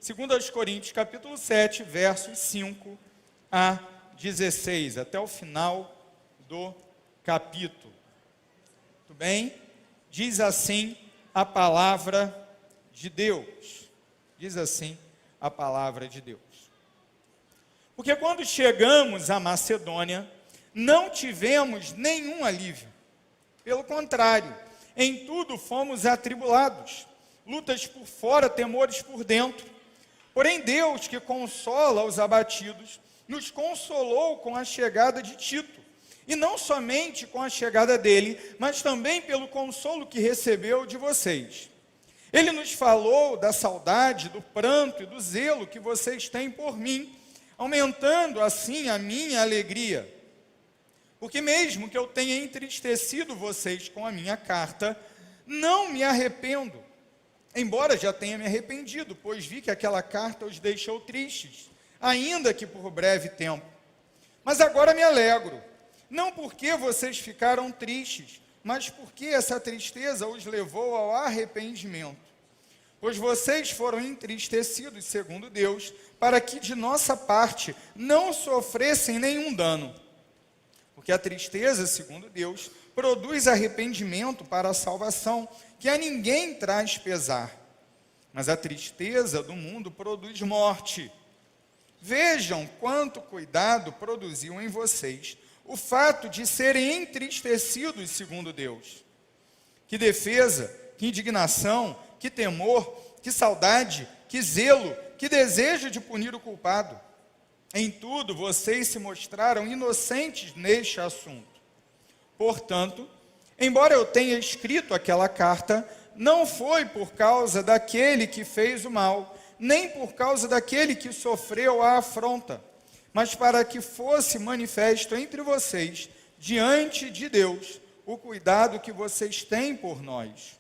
2 Coríntios, capítulo 7, versos 5 a 16, até o final do capítulo. Muito bem? Diz assim a palavra de Deus. Diz assim a palavra de Deus. Porque quando chegamos à Macedônia, não tivemos nenhum alívio. Pelo contrário, em tudo fomos atribulados, lutas por fora, temores por dentro. Porém, Deus, que consola os abatidos, nos consolou com a chegada de Tito, e não somente com a chegada dele, mas também pelo consolo que recebeu de vocês. Ele nos falou da saudade, do pranto e do zelo que vocês têm por mim, aumentando assim a minha alegria. Porque mesmo que eu tenha entristecido vocês com a minha carta, não me arrependo, embora já tenha me arrependido, pois vi que aquela carta os deixou tristes, ainda que por breve tempo. Mas agora me alegro, não porque vocês ficaram tristes, mas porque essa tristeza os levou ao arrependimento. Pois vocês foram entristecidos, segundo Deus, para que de nossa parte não sofressem nenhum dano. Porque a tristeza, segundo Deus, produz arrependimento para a salvação, que a ninguém traz pesar. Mas a tristeza do mundo produz morte. Vejam quanto cuidado produziu em vocês o fato de serem entristecidos, segundo Deus. Que defesa, que indignação, que temor, que saudade, que zelo, que desejo de punir o culpado. Em tudo, vocês se mostraram inocentes neste assunto. Portanto, embora eu tenha escrito aquela carta, não foi por causa daquele que fez o mal, nem por causa daquele que sofreu a afronta, mas para que fosse manifesto entre vocês, diante de Deus, o cuidado que vocês têm por nós.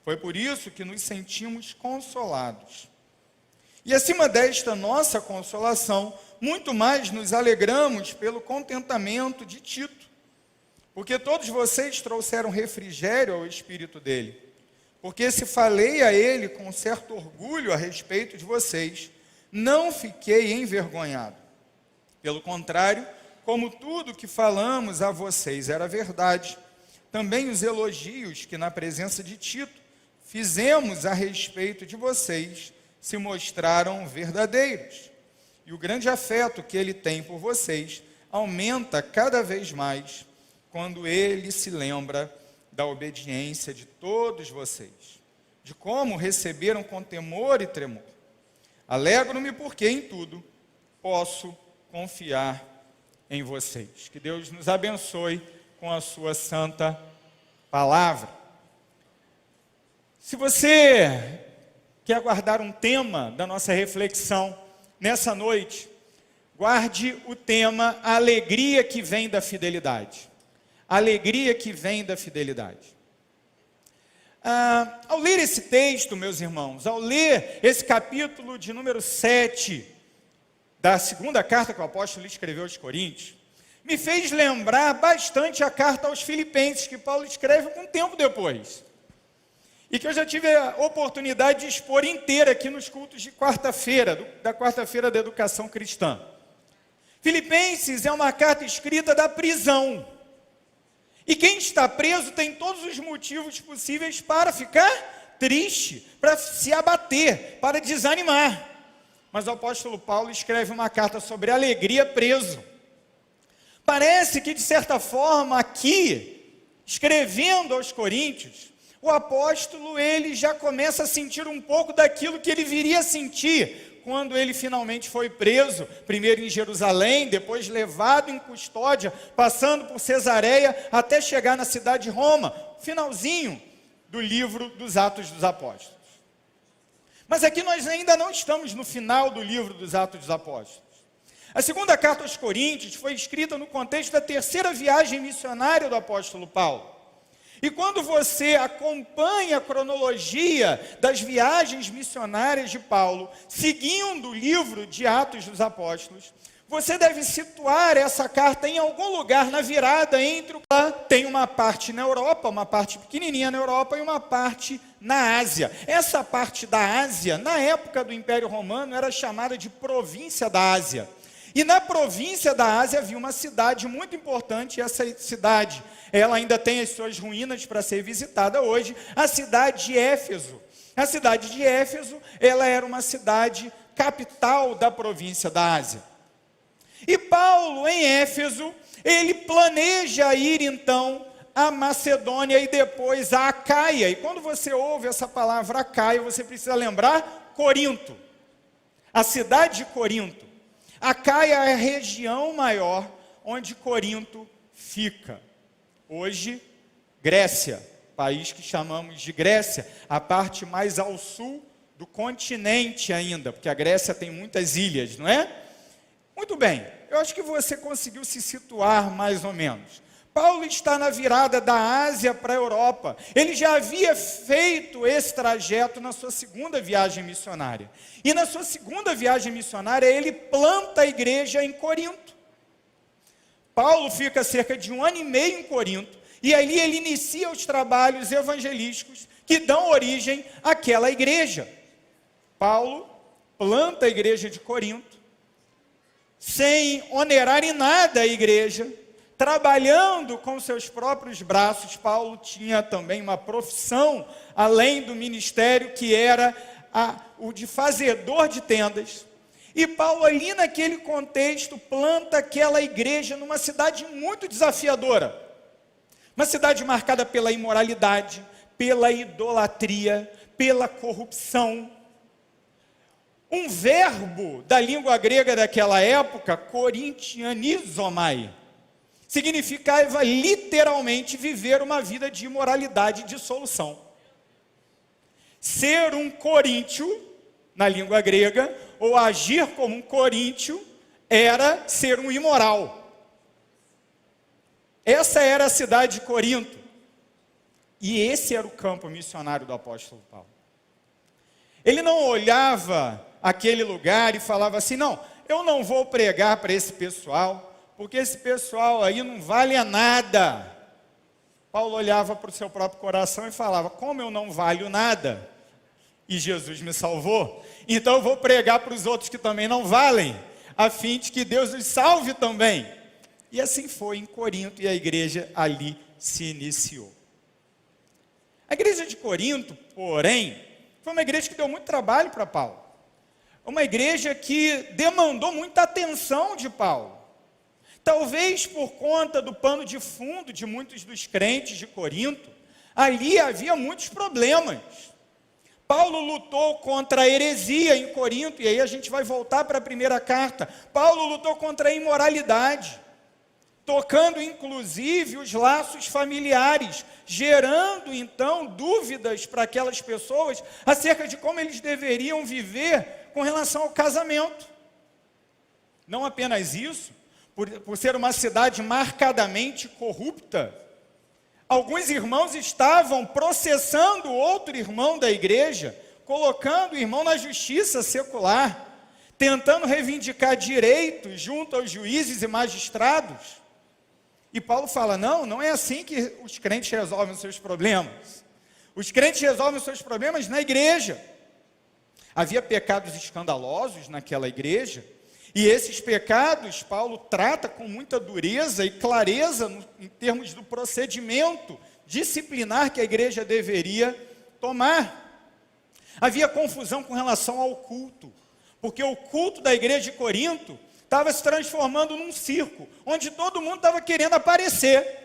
Foi por isso que nos sentimos consolados. E acima desta nossa consolação, muito mais nos alegramos pelo contentamento de Tito, porque todos vocês trouxeram refrigério ao espírito dele. Porque se falei a ele com certo orgulho a respeito de vocês, não fiquei envergonhado. Pelo contrário, como tudo que falamos a vocês era verdade, também os elogios que na presença de Tito fizemos a respeito de vocês se mostraram verdadeiros. E o grande afeto que ele tem por vocês aumenta cada vez mais quando ele se lembra da obediência de todos vocês, de como receberam com temor e tremor. Alegro-me porque em tudo posso confiar em vocês. Que Deus nos abençoe com a sua santa palavra. Se você quer guardar um tema da nossa reflexão nessa noite, guarde o tema a alegria que vem da fidelidade. A alegria que vem da fidelidade. Ao ler esse texto, meus irmãos, ao ler esse capítulo de número 7 da segunda carta que o apóstolo escreveu aos Coríntios, me fez lembrar bastante a carta aos Filipenses, que Paulo escreve um tempo depois. E que eu já tive a oportunidade de expor inteira aqui nos cultos de quarta-feira, da quarta-feira da educação cristã. Filipenses é uma carta escrita da prisão. E quem está preso tem todos os motivos possíveis para ficar triste, para se abater, para desanimar. Mas o apóstolo Paulo escreve uma carta sobre alegria preso. Parece que, de certa forma, aqui, escrevendo aos Coríntios, o apóstolo ele já começa a sentir um pouco daquilo que ele viria a sentir quando ele finalmente foi preso, primeiro em Jerusalém, depois levado em custódia, passando por Cesareia, até chegar na cidade de Roma, finalzinho do livro dos Atos dos Apóstolos. Mas aqui nós ainda não estamos no final do livro dos Atos dos Apóstolos. A segunda carta aos Coríntios foi escrita no contexto da terceira viagem missionária do apóstolo Paulo. E quando você acompanha a cronologia das viagens missionárias de Paulo, seguindo o livro de Atos dos Apóstolos, você deve situar essa carta em algum lugar na virada entre o... Tem uma parte na Europa, uma parte pequenininha na Europa e uma parte na Ásia. Essa parte da Ásia, na época do Império Romano, era chamada de província da Ásia. E na província da Ásia havia uma cidade muito importante, e essa cidade, ela ainda tem as suas ruínas para ser visitada hoje, a cidade de Éfeso. A cidade de Éfeso, ela era uma cidade capital da província da Ásia. E Paulo, em Éfeso, ele planeja ir então a Macedônia e depois a Acaia. E quando você ouve essa palavra Acaia, você precisa lembrar Corinto, a cidade de Corinto. Acaia é a região maior onde Corinto fica. Hoje, Grécia, país que chamamos de Grécia, a parte mais ao sul do continente ainda, porque a Grécia tem muitas ilhas, não é? Muito bem, eu acho que você conseguiu se situar mais ou menos. Paulo está na virada da Ásia para a Europa. Ele já havia feito esse trajeto na sua segunda viagem missionária. E na sua segunda viagem missionária, ele planta a igreja em Corinto. Paulo fica cerca de 1 ano e meio em Corinto, e ali ele inicia os trabalhos evangelísticos que dão origem àquela igreja. Paulo planta a igreja de Corinto, sem onerar em nada a igreja, trabalhando com seus próprios braços. Paulo tinha também uma profissão, além do ministério, que era o de fazedor de tendas. E Paulo, ali naquele contexto, planta aquela igreja numa cidade muito desafiadora. Uma cidade marcada pela imoralidade, pela idolatria, pela corrupção. Um verbo da língua grega daquela época, korintianizomai, significava literalmente viver uma vida de imoralidade e dissolução. Ser um coríntio, na língua grega, ou agir como um coríntio, era ser um imoral. Essa era a cidade de Corinto. E esse era o campo missionário do apóstolo Paulo. Ele não olhava aquele lugar e falava assim, não, eu não vou pregar para esse pessoal, porque esse pessoal aí não vale a nada. Paulo olhava para o seu próprio coração e falava, como eu não valho nada, e Jesus me salvou, então eu vou pregar para os outros que também não valem, a fim de que Deus os salve também. E assim foi em Corinto, e a igreja ali se iniciou. A igreja de Corinto, porém, foi uma igreja que deu muito trabalho para Paulo. Uma igreja que demandou muita atenção de Paulo. Talvez por conta do pano de fundo de muitos dos crentes de Corinto, ali havia muitos problemas. Paulo lutou contra a heresia em Corinto, e aí a gente vai voltar para a primeira carta. Paulo lutou contra a imoralidade, tocando inclusive os laços familiares, gerando então dúvidas para aquelas pessoas acerca de como eles deveriam viver com relação ao casamento. Não apenas isso, por ser uma cidade marcadamente corrupta, alguns irmãos estavam processando outro irmão da igreja, colocando o irmão na justiça secular, tentando reivindicar direitos junto aos juízes e magistrados. E Paulo fala, não é assim que os crentes resolvem os seus problemas. Os crentes resolvem os seus problemas na igreja. Havia pecados escandalosos naquela igreja, e esses pecados Paulo trata com muita dureza e clareza em termos do procedimento disciplinar que a igreja deveria tomar. Havia confusão com relação ao culto, porque o culto da igreja de Corinto estava se transformando num circo, onde todo mundo estava querendo aparecer,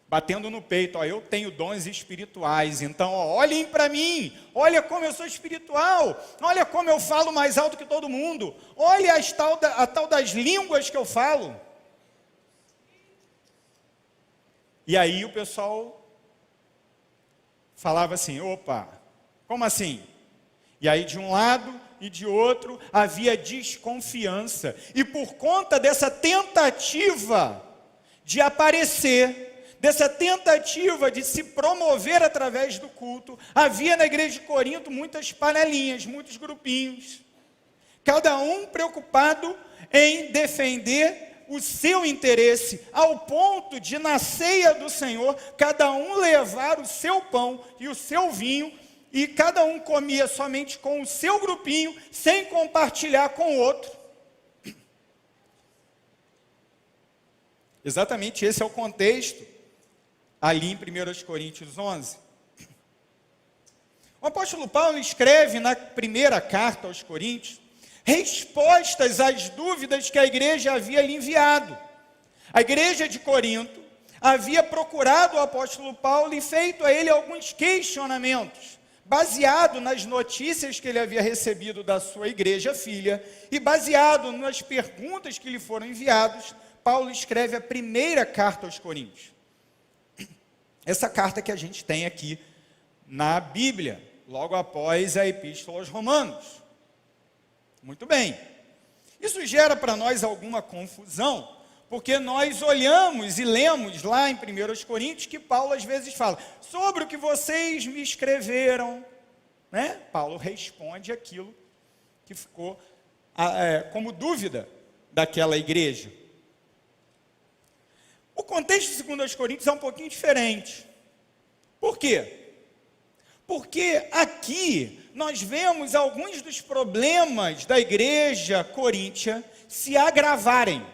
batendo no peito, eu tenho dons espirituais, então olhem para mim, olha como eu sou espiritual, olha como eu falo mais alto que todo mundo, olha a tal das línguas que eu falo. E aí o pessoal falava assim, opa, como assim? E aí de um lado e de outro havia desconfiança, e por conta dessa tentativa de aparecer, dessa tentativa de se promover através do culto, havia na igreja de Corinto muitas panelinhas, muitos grupinhos. Cada um preocupado em defender o seu interesse, ao ponto de, na ceia do Senhor, cada um levar o seu pão e o seu vinho, e cada um comia somente com o seu grupinho, sem compartilhar com o outro. Exatamente esse é o contexto, ali em 1 Coríntios 11. O apóstolo Paulo escreve na primeira carta aos Coríntios, respostas às dúvidas que a igreja havia lhe enviado. A igreja de Corinto havia procurado o apóstolo Paulo e feito a ele alguns questionamentos, baseado nas notícias que ele havia recebido da sua igreja filha e baseado nas perguntas que lhe foram enviadas. Paulo escreve a primeira carta aos Coríntios. Essa carta que a gente tem aqui na Bíblia, logo após a Epístola aos Romanos. Muito bem. Isso gera para nós alguma confusão, porque nós olhamos e lemos lá em 1 Coríntios que Paulo às vezes fala, sobre o que vocês me escreveram, né? Paulo responde aquilo que ficou como dúvida daquela igreja. O contexto de 2 Coríntios é um pouquinho diferente. Por quê? Porque aqui nós vemos alguns dos problemas da igreja coríntia se agravarem.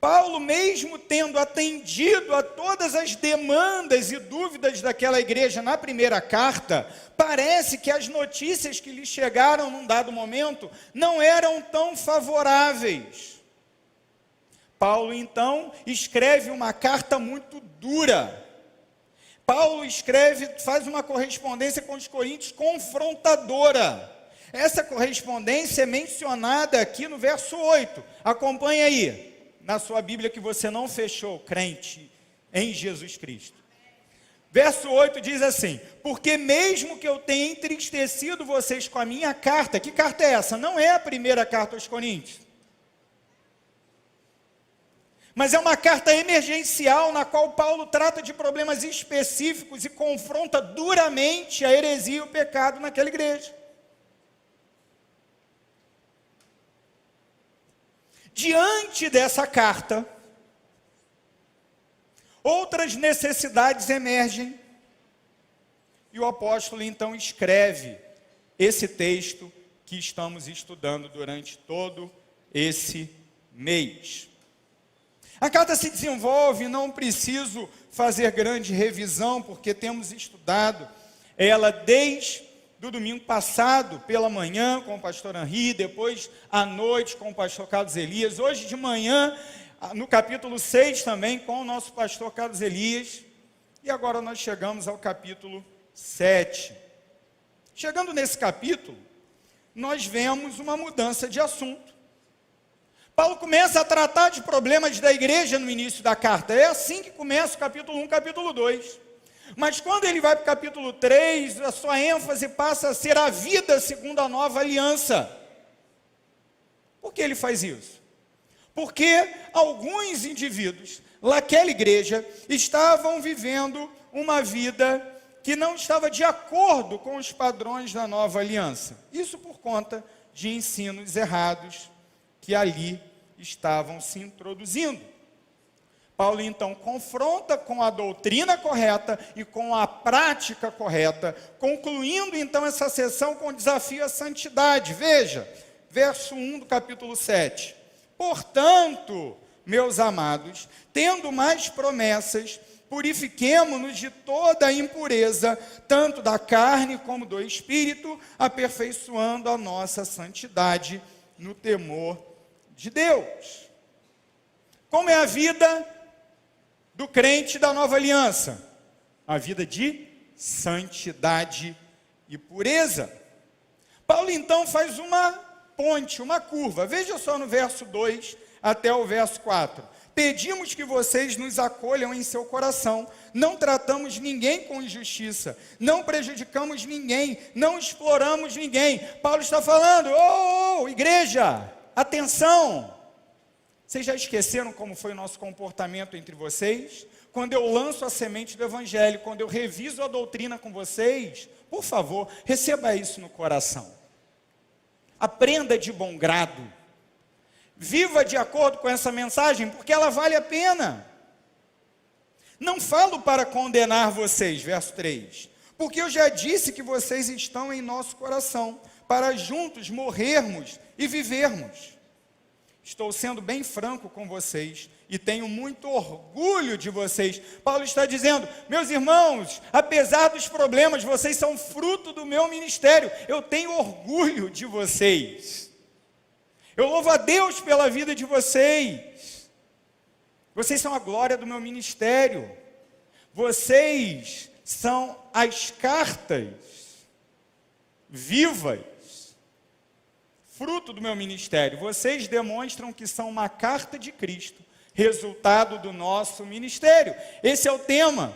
Paulo, mesmo tendo atendido a todas as demandas e dúvidas daquela igreja na primeira carta, parece que as notícias que lhe chegaram num dado momento não eram tão favoráveis. Paulo, então, escreve uma carta muito dura. Paulo faz uma correspondência com os coríntios confrontadora. Essa correspondência é mencionada aqui no verso 8. Acompanhe aí, na sua Bíblia que você não fechou, crente em Jesus Cristo. Verso 8 diz assim, porque mesmo que eu tenha entristecido vocês com a minha carta, que carta é essa? Não é a primeira carta aos Coríntios. Mas é uma carta emergencial na qual Paulo trata de problemas específicos e confronta duramente a heresia e o pecado naquela igreja. Diante dessa carta, outras necessidades emergem e o apóstolo então escreve esse texto que estamos estudando durante todo esse mês. A carta se desenvolve, não preciso fazer grande revisão, porque temos estudado ela desde o domingo passado, pela manhã, com o pastor Henri, depois à noite com o pastor Carlos Elias, hoje de manhã, no capítulo 6 também, com o nosso pastor Carlos Elias, e agora nós chegamos ao capítulo 7. Chegando nesse capítulo, nós vemos uma mudança de assunto. Paulo começa a tratar de problemas da igreja no início da carta. É assim que começa o capítulo 1, capítulo 2. Mas quando ele vai para o capítulo 3, a sua ênfase passa a ser a vida segundo a nova aliança. Por que ele faz isso? Porque alguns indivíduos naquela igreja estavam vivendo uma vida que não estava de acordo com os padrões da nova aliança. Isso por conta de ensinos errados que ali estavam se introduzindo. Paulo então confronta com a doutrina correta e com a prática correta, concluindo então essa sessão com o desafio à santidade. Veja, verso 1 do capítulo 7. Portanto, meus amados, tendo mais promessas, purifiquemo-nos de toda a impureza, tanto da carne como do espírito, aperfeiçoando a nossa santidade no temor de Deus. Como é a vida do crente da nova aliança? A vida de santidade e pureza. Paulo então faz uma ponte, uma curva. Veja só no verso 2 até o verso 4. Pedimos que vocês nos acolham em seu coração. Não tratamos ninguém com injustiça. Não prejudicamos ninguém. Não exploramos ninguém. Paulo está falando, igreja, atenção! Vocês já esqueceram como foi o nosso comportamento entre vocês? Quando eu lanço a semente do evangelho, quando eu reviso a doutrina com vocês, por favor, receba isso no coração. aprenda de bom grado, viva de acordo com essa mensagem, porque ela vale a pena. Não falo para condenar vocês, verso 3, porque eu já disse que vocês estão em nosso coração, para juntos morrermos e vivermos. Estou sendo bem franco com vocês e tenho muito orgulho de vocês. Paulo está dizendo, meus irmãos, apesar dos problemas, vocês são fruto do meu ministério. Eu tenho orgulho de vocês. Eu louvo a Deus pela vida de vocês. Vocês são a glória do meu ministério. Vocês são as cartas vivas, fruto do meu ministério. Vocês demonstram que são uma carta de Cristo, resultado do nosso ministério. Esse é o tema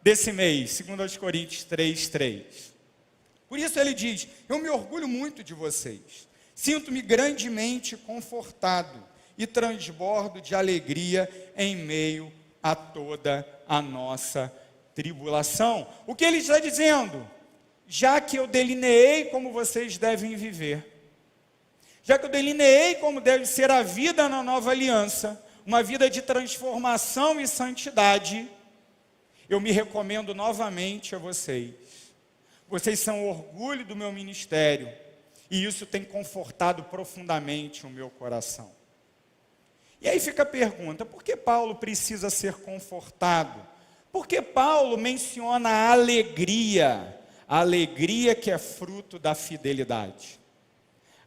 desse mês, 2 Coríntios 3:3. Por isso ele diz, eu me orgulho muito de vocês, sinto-me grandemente confortado e transbordo de alegria em meio a toda a nossa tribulação. O que ele está dizendo? Já que eu delineei como vocês devem viver, já que eu delineei como deve ser a vida na nova aliança, uma vida de transformação e santidade, eu me recomendo novamente a vocês. Vocês são o orgulho do meu ministério, e isso tem confortado profundamente o meu coração. E aí fica a pergunta, por que Paulo precisa ser confortado? Por que Paulo menciona a alegria que é fruto da fidelidade?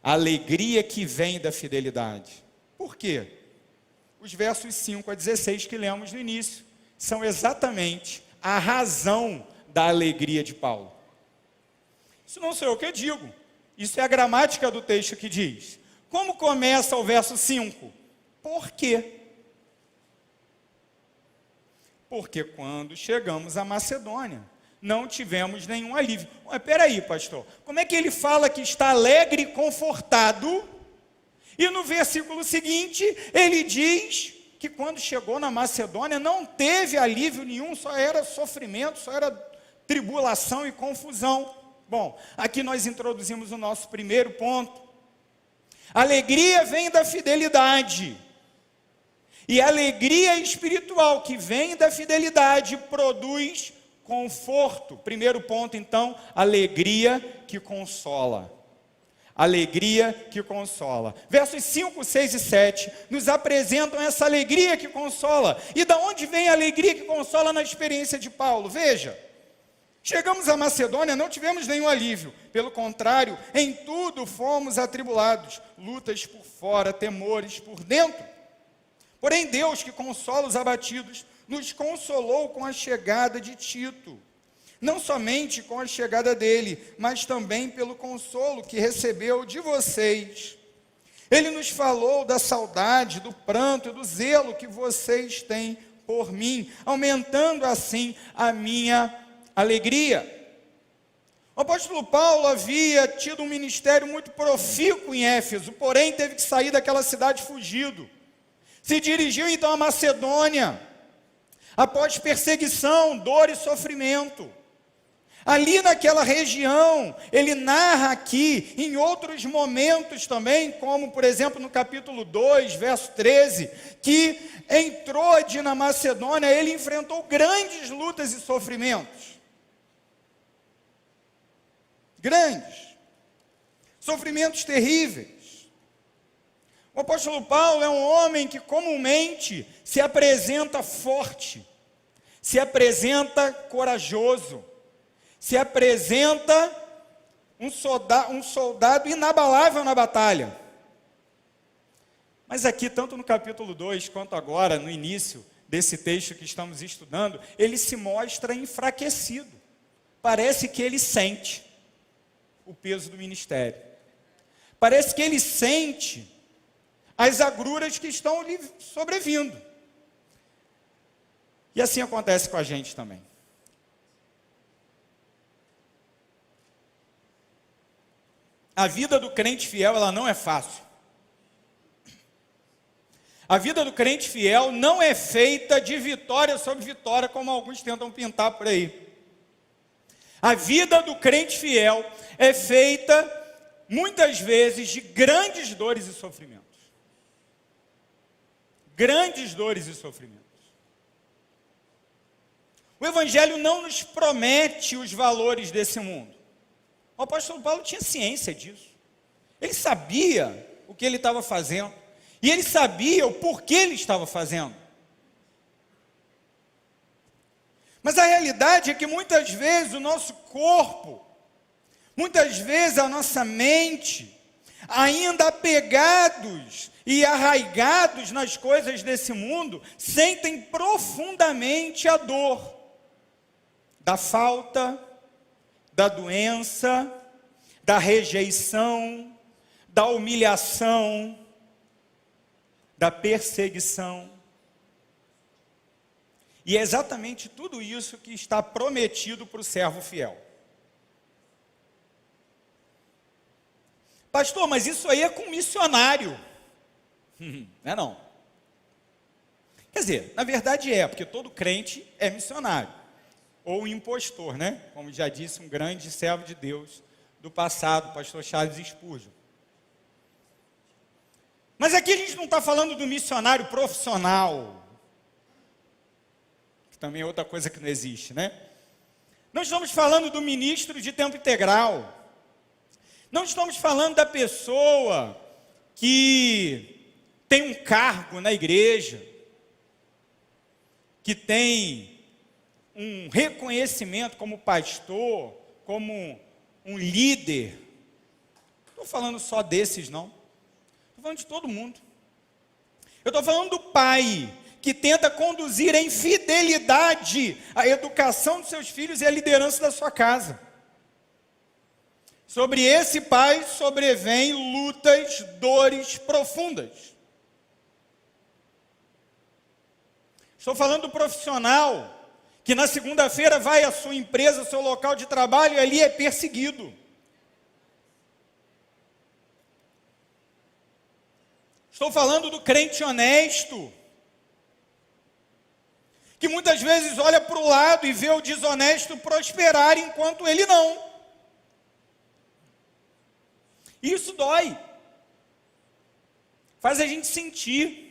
A alegria que vem da fidelidade. Por quê? Os versos 5 a 16 que lemos no início são exatamente a razão da alegria de Paulo. Isso não sou eu que digo, isso é a gramática do texto que diz. Como começa o verso 5? Por quê? Porque quando chegamos à Macedônia, não tivemos nenhum alívio. Espera aí, pastor, como é que ele fala que está alegre e confortado, e no versículo seguinte, ele diz que quando chegou na Macedônia, não teve alívio nenhum, só era sofrimento, só era tribulação e confusão. Bom, aqui nós introduzimos o nosso primeiro ponto. Alegria vem da fidelidade. E a alegria espiritual que vem da fidelidade produz conforto. Primeiro ponto, então, alegria que consola. Alegria que consola. Versos 5, 6 e 7 nos apresentam essa alegria que consola. E da onde vem a alegria que consola na experiência de Paulo? Veja, chegamos à Macedônia, não tivemos nenhum alívio. Pelo contrário, em tudo fomos atribulados. Lutas por fora, temores por dentro. Porém, Deus, que consola os abatidos, nos consolou com a chegada de Tito. Não somente com a chegada dele, mas também pelo consolo que recebeu de vocês. Ele nos falou da saudade, do pranto e do zelo que vocês têm por mim, aumentando assim a minha alegria. O apóstolo Paulo havia tido um ministério muito profícuo em Éfeso, porém teve que sair daquela cidade fugido. Se dirigiu então à Macedônia, após perseguição, dor e sofrimento. Ali naquela região, ele narra aqui, em outros momentos também, como por exemplo no capítulo 2, verso 13, que em Troade, na Macedônia, ele enfrentou grandes lutas e sofrimentos. Grandes. Sofrimentos terríveis. O apóstolo Paulo é um homem que comumente se apresenta forte, se apresenta corajoso, se apresenta um soldado inabalável na batalha. Mas aqui, tanto no capítulo 2, quanto agora, no início desse texto que estamos estudando, ele se mostra enfraquecido. Parece que ele sente o peso do ministério. Parece que ele sente as agruras que estão lhe sobrevindo. E assim acontece com a gente também. A vida do crente fiel, ela não é fácil. A vida do crente fiel não é feita de vitória sobre vitória, como alguns tentam pintar por aí. A vida do crente fiel é feita muitas vezes, de grandes dores e sofrimentos. Grandes dores e sofrimentos. O Evangelho não nos promete os valores desse mundo. O apóstolo Paulo tinha ciência disso. Ele sabia o que ele estava fazendo. E ele sabia o porquê ele estava fazendo. Mas a realidade é que muitas vezes o nosso corpo, muitas vezes a nossa mente, ainda apegados e arraigados nas coisas desse mundo, sentem profundamente a dor da falta, da doença, da rejeição, da humilhação, da perseguição. E é exatamente tudo isso que está prometido para o servo fiel. Pastor, mas isso aí é com missionário. Não é não. Quer dizer, na verdade porque todo crente é missionário. Ou impostor, né? Como já disse um grande servo de Deus do passado, pastor Charles Spurgeon. Mas aqui a gente não está falando do missionário profissional, que também é outra coisa que não existe, né? Não estamos falando do ministro de tempo integral. Não estamos falando da pessoa que tem um cargo na igreja, que tem um reconhecimento como pastor, como um líder. Não estou falando só desses, não. Estou falando de todo mundo. Eu estou falando do pai que tenta conduzir em fidelidade a educação dos seus filhos e a liderança da sua casa. Sobre esse pai sobrevêm lutas, dores profundas. Estou falando do profissional que na segunda-feira vai à sua empresa, ao seu local de trabalho, e ali é perseguido. Estou falando do crente honesto, que muitas vezes olha para o lado e vê o desonesto prosperar enquanto ele não. Isso dói. Faz a gente sentir.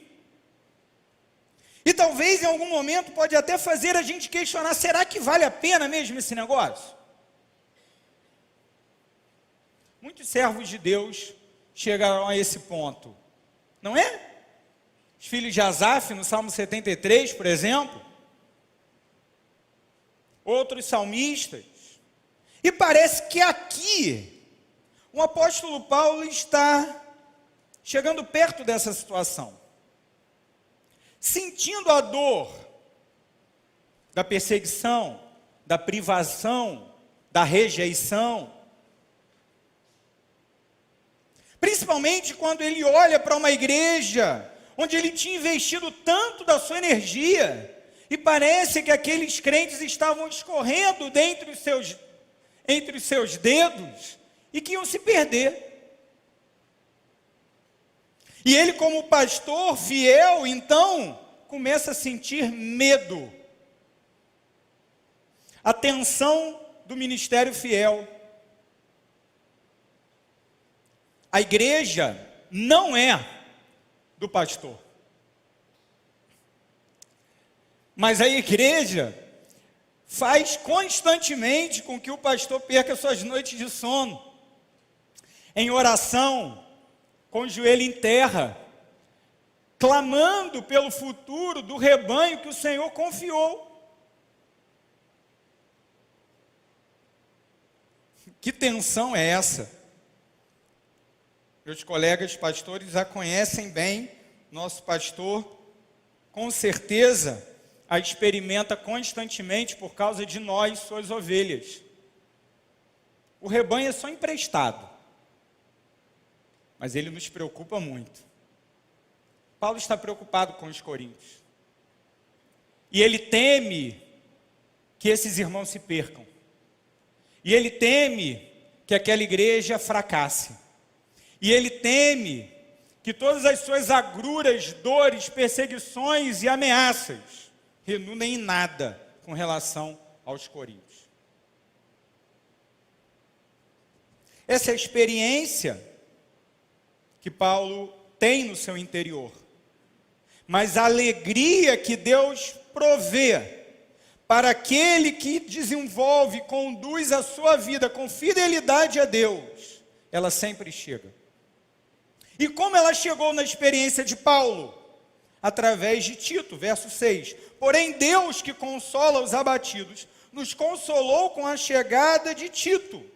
E talvez em algum momento pode até fazer a gente questionar, será que vale a pena mesmo esse negócio? Muitos servos de Deus chegaram a esse ponto, não é? Os filhos de Asaf, no Salmo 73, por exemplo. Outros salmistas. E parece que aqui o apóstolo Paulo está chegando perto dessa situação. Sentindo a dor da perseguição, da privação, da rejeição. Principalmente quando ele olha para uma igreja onde ele tinha investido tanto da sua energia e parece que aqueles crentes estavam escorrendo entre os seus dedos e que iam se perder. E ele, como pastor fiel, então, começa a sentir medo. A tensão do ministério fiel. A igreja não é do pastor. Mas a igreja faz constantemente com que o pastor perca suas noites de sono. Em oração, com o joelho em terra, clamando pelo futuro do rebanho que o Senhor confiou. Que tensão é essa? Meus colegas pastores já conhecem bem, nosso pastor, com certeza, a experimenta constantemente por causa de nós, suas ovelhas. O rebanho é só emprestado. Mas ele nos preocupa muito. Paulo está preocupado com os coríntios. E ele teme que esses irmãos se percam. E ele teme que aquela igreja fracasse. E ele teme que todas as suas agruras, dores, perseguições e ameaças redundem em nada com relação aos coríntios. Essa é a experiência que Paulo tem no seu interior. Mas a alegria que Deus provê para aquele que desenvolve, conduz a sua vida com fidelidade a Deus, ela sempre chega. E como ela chegou na experiência de Paulo? Através de Tito, verso 6. Porém, Deus que consola os abatidos, nos consolou com a chegada de Tito.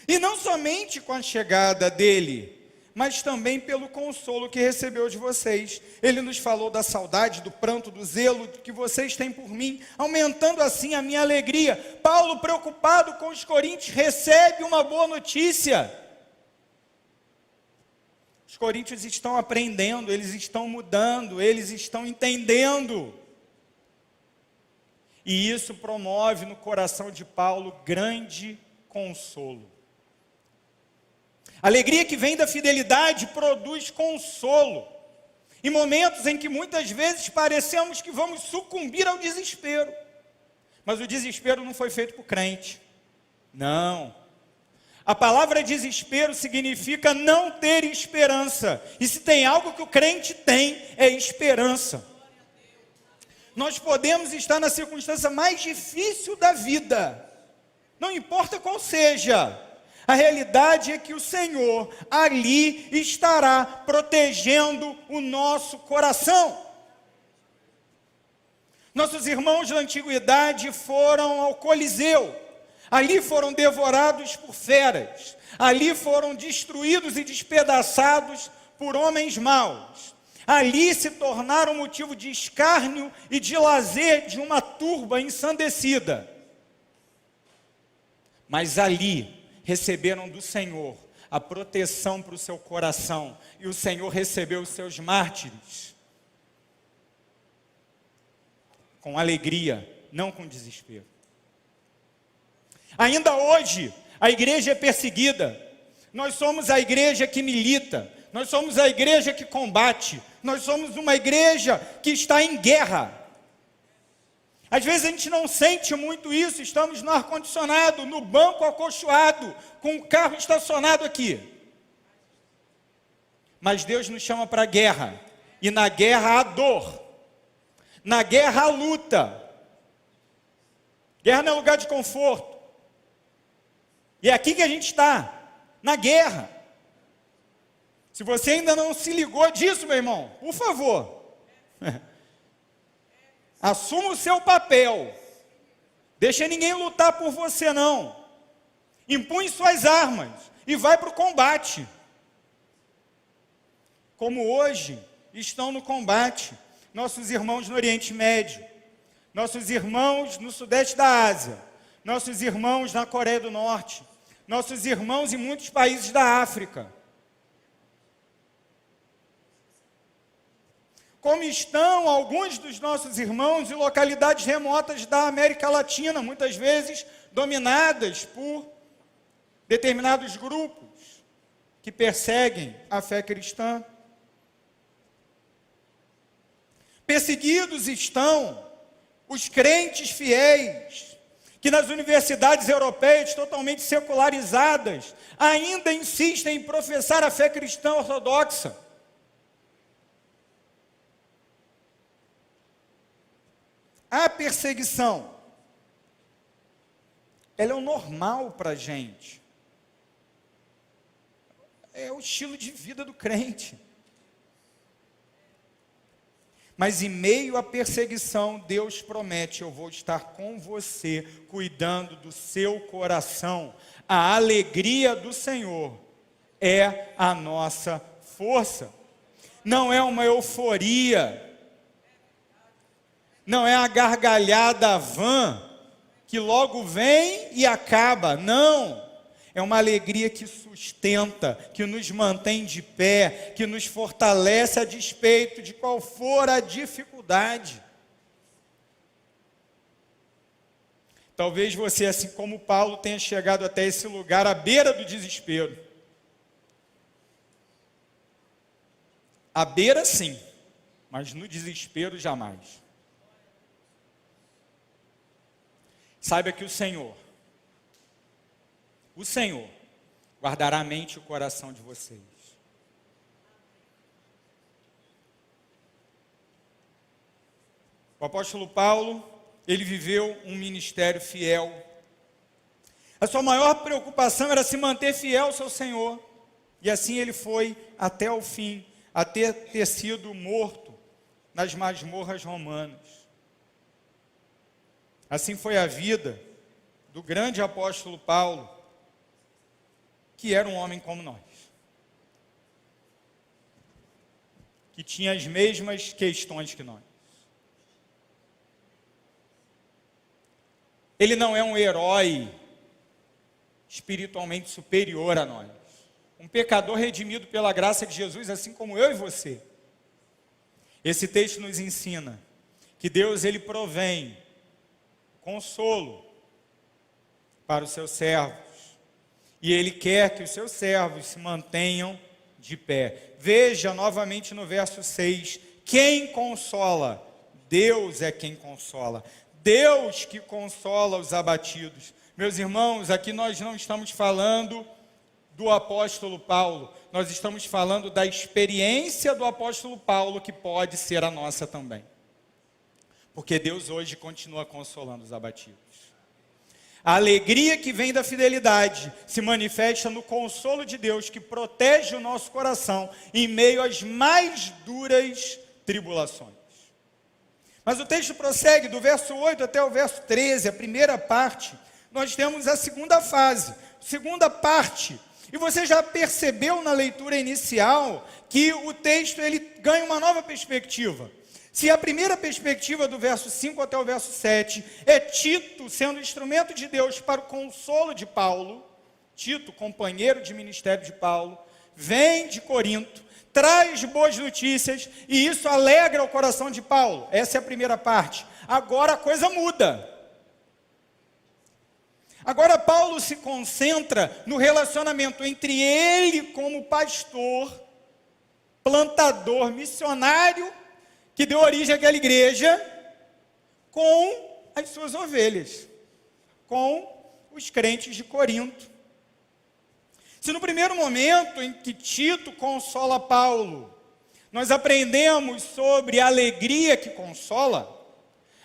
E não somente com a chegada dele, mas também pelo consolo que recebeu de vocês. Ele nos falou da saudade, do pranto, do zelo que vocês têm por mim, aumentando assim a minha alegria. Paulo, preocupado com os coríntios, recebe uma boa notícia. Os coríntios estão aprendendo, eles estão mudando, eles estão entendendo. E isso promove no coração de Paulo grande consolo. A alegria que vem da fidelidade produz consolo. Em momentos em que muitas vezes parecemos que vamos sucumbir ao desespero. Mas o desespero não foi feito por crente. Não. A palavra desespero significa não ter esperança. E se tem algo que o crente tem, é esperança. Nós podemos estar na circunstância mais difícil da vida. Não importa qual seja. A realidade é que o Senhor ali estará protegendo o nosso coração. Nossos irmãos da antiguidade foram ao Coliseu. Ali foram devorados por feras. Ali foram destruídos e despedaçados por homens maus. Ali se tornaram motivo de escárnio e de lazer de uma turba ensandecida. Mas ali receberam do Senhor a proteção para o seu coração, e o Senhor recebeu os seus mártires com alegria, não com desespero. Ainda hoje, a igreja é perseguida. Nós somos a igreja que milita, nós somos a igreja que combate, nós somos uma igreja que está em guerra. Às vezes a gente não sente muito isso, estamos no ar-condicionado, no banco acolchoado, com o carro estacionado aqui. Mas Deus nos chama para a guerra, e na guerra há dor, na guerra há luta. Guerra não é lugar de conforto. E é aqui que a gente está, na guerra. Se você ainda não se ligou disso, meu irmão, por favor, assuma o seu papel. Deixa ninguém lutar por você, não. Empunhe suas armas e vai para o combate. Como hoje estão no combate nossos irmãos no Oriente Médio, nossos irmãos no Sudeste da Ásia, nossos irmãos na Coreia do Norte, nossos irmãos em muitos países da África. Como estão alguns dos nossos irmãos em localidades remotas da América Latina, muitas vezes dominadas por determinados grupos que perseguem a fé cristã. Perseguidos estão os crentes fiéis, que nas universidades europeias totalmente secularizadas, ainda insistem em professar a fé cristã ortodoxa. A perseguição, ela é o normal para a gente. É o estilo de vida do crente. Mas em meio à perseguição, Deus promete: eu vou estar com você, cuidando do seu coração. A alegria do Senhor é a nossa força. Não é uma euforia, não é a gargalhada vã, que logo vem e acaba. Não, é uma alegria que sustenta, que nos mantém de pé, que nos fortalece a despeito de qual for a dificuldade. Talvez você, assim como Paulo, tenha chegado até esse lugar à beira do desespero. À beira sim, mas no desespero jamais. Saiba que o Senhor, guardará a mente e o coração de vocês. O apóstolo Paulo, ele viveu um ministério fiel. A sua maior preocupação era se manter fiel ao seu Senhor. E assim ele foi até o fim, até ter sido morto nas masmorras romanas. Assim foi a vida do grande apóstolo Paulo, que era um homem como nós, que tinha as mesmas questões que nós. Ele não é um herói espiritualmente superior a nós. Um pecador redimido pela graça de Jesus, assim como eu e você. Esse texto nos ensina que Deus, ele provém consolo para os seus servos. E ele quer que os seus servos se mantenham de pé. Veja novamente no verso 6, quem consola? Deus é quem consola. Deus que consola os abatidos. Meus irmãos, aqui nós não estamos falando do apóstolo Paulo, nós estamos falando da experiência do apóstolo Paulo, que pode ser a nossa também. Porque Deus hoje continua consolando os abatidos. A alegria que vem da fidelidade se manifesta no consolo de Deus, que protege o nosso coração em meio às mais duras tribulações. Mas o texto prossegue do verso 8 até o verso 13, a primeira parte. Nós temos a segunda fase, segunda parte. E você já percebeu na leitura inicial que o texto ele ganha uma nova perspectiva. Se a primeira perspectiva do verso 5 até o verso 7 é Tito sendo instrumento de Deus para o consolo de Paulo, Tito, companheiro de ministério de Paulo, vem de Corinto, traz boas notícias e isso alegra o coração de Paulo. Essa é a primeira parte. Agora a coisa muda. Agora Paulo se concentra no relacionamento entre ele como pastor, plantador, missionário, que deu origem àquela igreja, com as suas ovelhas, com os crentes de Corinto. Se no primeiro momento em que Tito consola Paulo, nós aprendemos sobre a alegria que consola,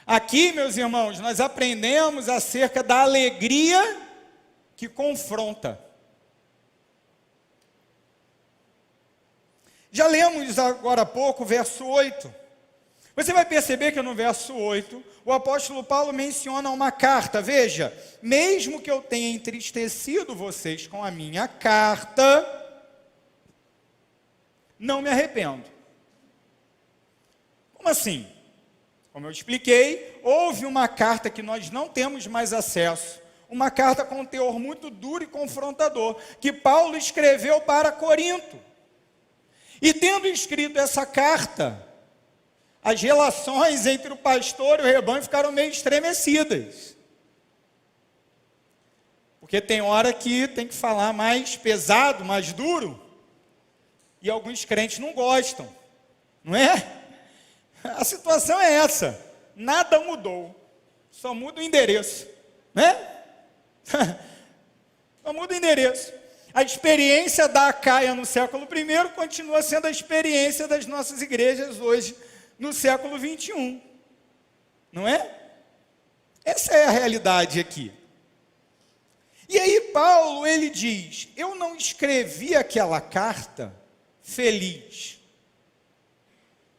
aqui, meus irmãos, nós aprendemos acerca da alegria que confronta. Já lemos agora há pouco o verso 8. Você vai perceber que no verso 8, o apóstolo Paulo menciona uma carta. Veja, mesmo que eu tenha entristecido vocês com a minha carta, não me arrependo. Como assim? Como eu expliquei, houve uma carta que nós não temos mais acesso, uma carta com um teor muito duro e confrontador, que Paulo escreveu para Corinto. E tendo escrito essa carta, as relações entre o pastor e o rebanho ficaram meio estremecidas. Porque tem hora que tem que falar mais pesado, mais duro, e alguns crentes não gostam, não é? A situação é essa, nada mudou, só muda o endereço, né? Só muda o endereço. A experiência da Acaia no século I continua sendo a experiência das nossas igrejas hoje, no século 21, não é? Essa é a realidade aqui. E aí Paulo, ele diz, eu não escrevi aquela carta feliz.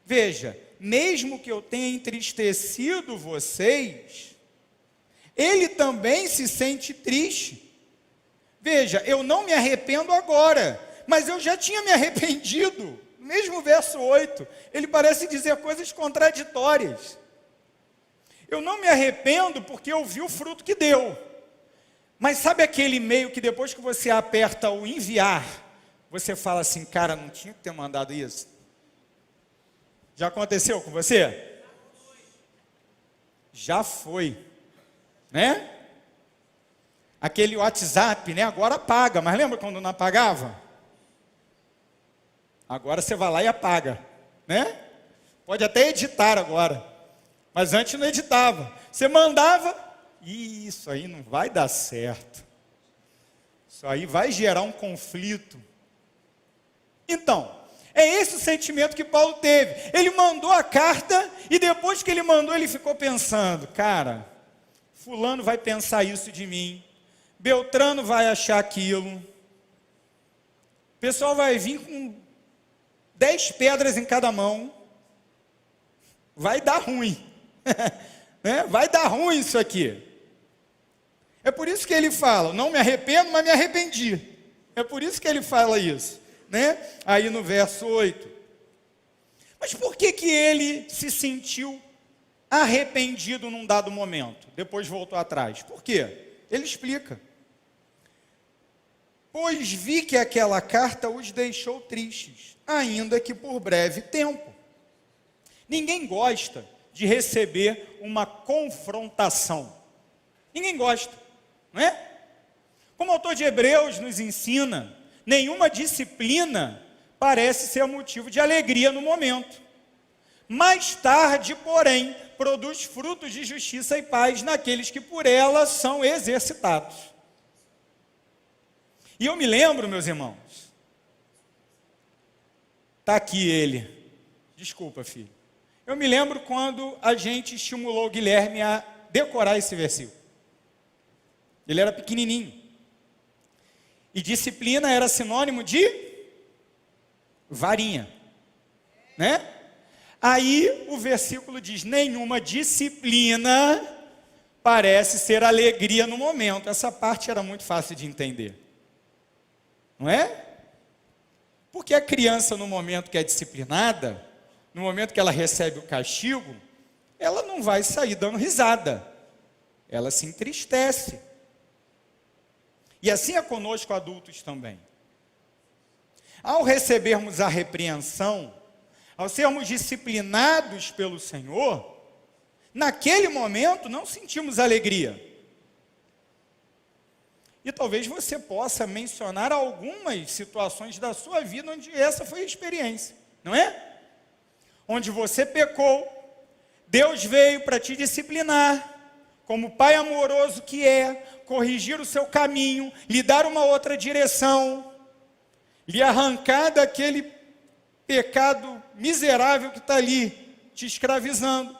Veja, mesmo que eu tenha entristecido vocês, ele também se sente triste. Veja, eu não me arrependo agora, mas eu já tinha me arrependido. No mesmo verso 8, ele parece dizer coisas contraditórias. Eu não me arrependo porque eu vi o fruto que deu. Mas sabe aquele e-mail que depois que você aperta o enviar, você fala assim, cara, não tinha que ter mandado isso? Já aconteceu com você? Já foi, né? Aquele WhatsApp, né? Agora apaga, mas lembra quando não apagava? Agora você vai lá e apaga, né? Pode até editar agora, mas antes não editava. Você mandava, isso aí não vai dar certo. Isso aí vai gerar um conflito. Então, é esse o sentimento que Paulo teve. Ele mandou a carta e depois que ele mandou, ele ficou pensando, cara, fulano vai pensar isso de mim, Beltrano vai achar aquilo, o pessoal vai vir com 10 pedras em cada mão, vai dar ruim, né? Vai dar ruim isso aqui. É por isso que ele fala, não me arrependo, mas me arrependi. É por isso que ele fala isso, né? Aí no verso 8. Mas por que ele se sentiu arrependido num dado momento? Depois voltou atrás. Por quê? Ele explica. Pois vi que aquela carta os deixou tristes, ainda que por breve tempo. Ninguém gosta de receber uma confrontação. Ninguém gosta, não é? Como o autor de Hebreus nos ensina, nenhuma disciplina parece ser motivo de alegria no momento. Mais tarde, porém, produz frutos de justiça e paz naqueles que por ela são exercitados. E eu me lembro, meus irmãos, está aqui ele, desculpa filho, eu me lembro quando a gente estimulou o Guilherme a decorar esse versículo. Ele era pequenininho, e disciplina era sinônimo de varinha, né? Aí o versículo diz, nenhuma disciplina parece ser alegria no momento. Essa parte era muito fácil de entender. Não é? Porque a criança, no momento que é disciplinada, no momento que ela recebe o castigo, ela não vai sair dando risada. Ela se entristece. E assim é conosco adultos também. Ao recebermos a repreensão, ao sermos disciplinados pelo Senhor, naquele momento não sentimos alegria. E talvez você possa mencionar algumas situações da sua vida onde essa foi a experiência, não é? Onde você pecou, Deus veio para te disciplinar, como Pai amoroso que é, corrigir o seu caminho, lhe dar uma outra direção, lhe arrancar daquele pecado miserável que está ali, te escravizando.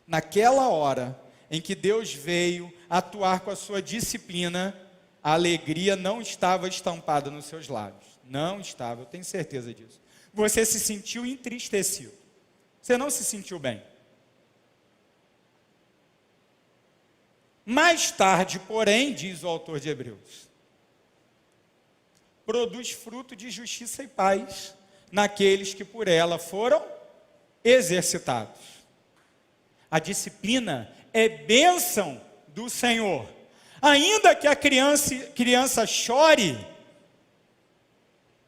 Naquela hora em que Deus veio atuar com a sua disciplina, a alegria não estava estampada nos seus lábios. Não estava, eu tenho certeza disso. Você se sentiu entristecido. Você não se sentiu bem. Mais tarde, porém, diz o autor de Hebreus, produz fruto de justiça e paz naqueles que por ela foram exercitados. A disciplina é bênção do Senhor. Ainda que a criança chore,